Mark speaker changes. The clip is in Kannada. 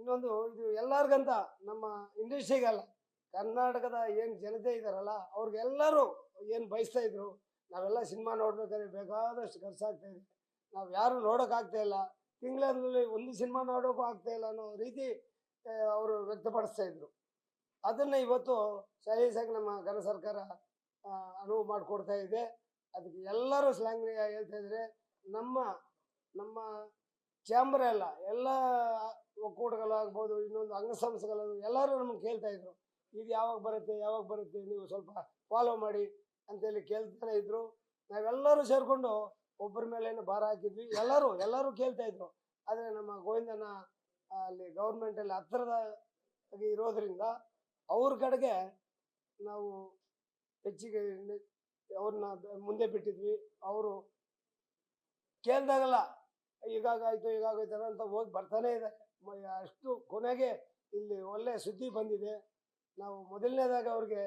Speaker 1: ಇನ್ನೊಂದು ಇದು ಎಲ್ಲರಿಗಂತ ನಮ್ಮ ಇಂಡಸ್ಟ್ರಿಗಲ್ಲ, ಕರ್ನಾಟಕದ ಏನು ಜನತೆ ಇದ್ದಾರಲ್ಲ ಅವ್ರಿಗೆಲ್ಲರೂ ಏನು ಬಯಸ್ತಾ ಇದ್ರು, ನಾವೆಲ್ಲ ಸಿನಿಮಾ ನೋಡ್ಬೇಕಾದ್ರೆ ಬೇಕಾದಷ್ಟು ಖರ್ಚಾಗ್ತಾ ಇದೆ, ನಾವು ಯಾರು ನೋಡೋಕ್ಕಾಗ್ತಾ ಇಲ್ಲ, ತಿಂಗಳಲ್ಲಿ ಒಂದು ಸಿನಿಮಾ ನೋಡೋಕ್ಕೂ ಆಗ್ತಾ ಇಲ್ಲ ಅನ್ನೋ ರೀತಿ ಅವರು ವ್ಯಕ್ತಪಡಿಸ್ತಾ ಇದ್ರು. ಅದನ್ನು ಇವತ್ತು ಸಲೀಸಾಗಿ ನಮ್ಮ ಘನ ಸರ್ಕಾರ ಅನುವು ಮಾಡಿಕೊಡ್ತಾ ಇದೆ. ಅದಕ್ಕೆ ಎಲ್ಲರೂ ಶ್ಲಾಘನೆ ಹೇಳ್ತಾ ಇದ್ದಾರೆ. ನಮ್ಮ ನಮ್ಮ ಚಾಂಬರ್ ಎಲ್ಲ ಎಲ್ಲ ಒಕ್ಕೂಟಗಳಾಗ್ಬೋದು, ಇನ್ನೊಂದು ಅಂಗಸಂಸ್ಥೆಗಳು ಎಲ್ಲರೂ ನಮ್ಗೆ ಕೇಳ್ತಾ ಇದ್ರು, ಇದು ಯಾವಾಗ ಬರುತ್ತೆ ನೀವು ಸ್ವಲ್ಪ ಫಾಲೋ ಮಾಡಿ ಅಂತೇಳಿ ಕೇಳ್ತಾನೆ ಇದ್ರು. ನಾವೆಲ್ಲರೂ ಸೇರಿಕೊಂಡು ಒಬ್ಬರ ಮೇಲೆ ಭಾರ ಹಾಕಿದ್ವಿ. ಎಲ್ಲರೂ ಕೇಳ್ತಾ ಇದ್ರು. ಆದರೆ ನಮ್ಮ ಗೋವಿಂದನ ಅಲ್ಲಿ ಗೌರ್ಮೆಂಟಲ್ಲಿ ಹತ್ತಿರದಾಗಿ ಇರೋದ್ರಿಂದ ಅವ್ರ ಕಡೆಗೆ ನಾವು ಹೆಚ್ಚಿಗೆ ಅವ್ರನ್ನ ಮುಂದೆ ಬಿಟ್ಟಿದ್ವಿ. ಅವರು ಕೇಳ್ದಾಗಲ್ಲ ಈಗಾಗಾಯ್ತು ಅಂತ ಹೋಗಿ ಬರ್ತಾನೆ ಇದೆ. ಅಷ್ಟು ಕೊನೆಗೆ ಇಲ್ಲಿ ಒಳ್ಳೆ ಸುದ್ದಿ ಬಂದಿದೆ. ನಾವು ಮೊದಲನೇದಾಗ ಅವ್ರಿಗೆ